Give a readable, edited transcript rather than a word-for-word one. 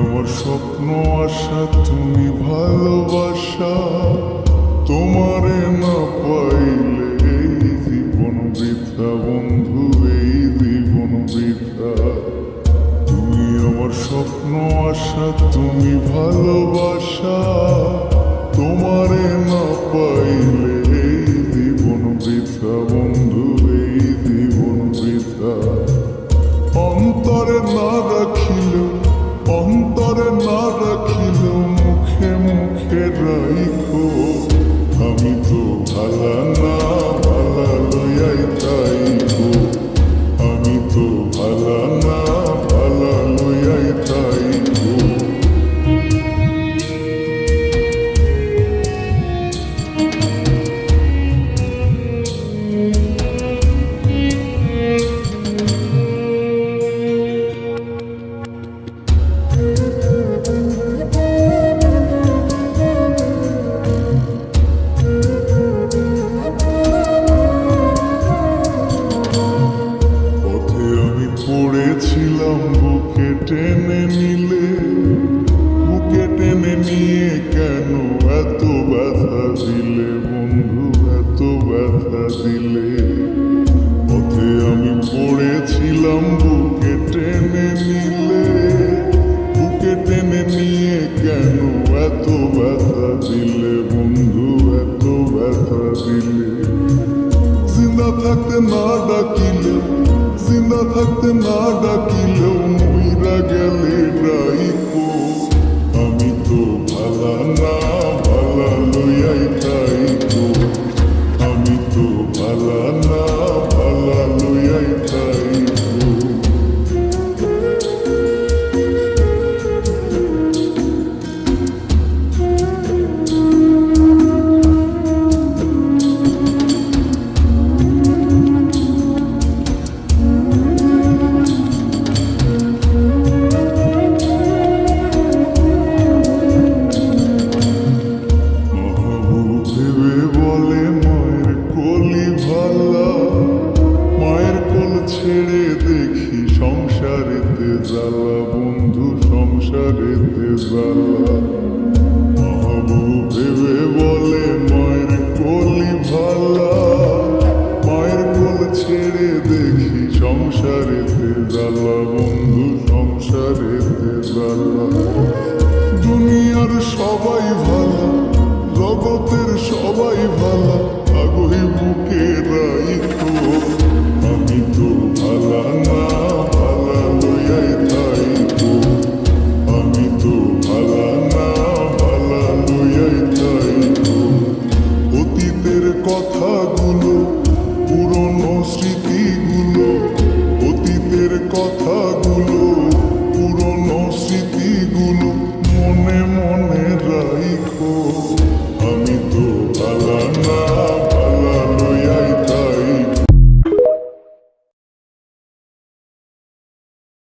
আমার স্বপ্ন আশা, তুমি ভালোবাসা, তোমারে না পাইলে এই জীবন বৃথা বন্ধু, এই জীবন বৃথা। তুমি আমার স্বপ্ন আশা, তুমি ভালোবাসা, তোমারে না পাইলে এই জীবন বৃথা বন্ধু, এই জীবন বৃথা। অন্তরে না রাখিলেও, অন্তরে না রাখিলেও মুখে মুখে রাইখো। আমি তো ভালা না, ভালা লইয়াই তাইকো। আমি তো ভালা না, ভালা লইয়াই তাইকো। পড়েছিলাম বুকে টেনে নিলে, বুকে টেনে নিয়ে কেন এত ব্যথা দিলে বন্ধু, এত ব্যথা দিলে। পথে আমি পড়েছিলাম বুকে টেনে নিলে, বুকে টেনে নিয়ে কেন এত ব্যথা দিলে বন্ধু, এত ব্যথা দিলে। জিন্দা থাকতে না ডাকিলে, জিন্দা থাকতে না ডাকিলেও মইরা গেলে রাইকো। আমি তো ভালা না, ভালা লইয়াই তাইকো। আমি তো ভালা না, ভালা লইয়াই তাইকো। ছেড়ে দেখি সংসারেতে জ্বালা বন্ধু, সংসারেতে জ্বালা। মাহবুব ভেবে বলে মায়ের কলি ভালা, মায়ের কোল ছেড়ে দেখি সংসারেতে জ্বালা বন্ধু, সংসারেতে জ্বালা। দুনিয়ার সবাই ভালা, জগতের সবাই ভালা, আগই বুকে রাইখো। আমি তো ভালা না, ভালা লইয়াই তাইকো। আমি তো ভালা না, ভালা লইয়াই তাইকো। অতীতের কথাগুলো, পুরনো স্মৃতিগুলো, অতীতের কথাগুলো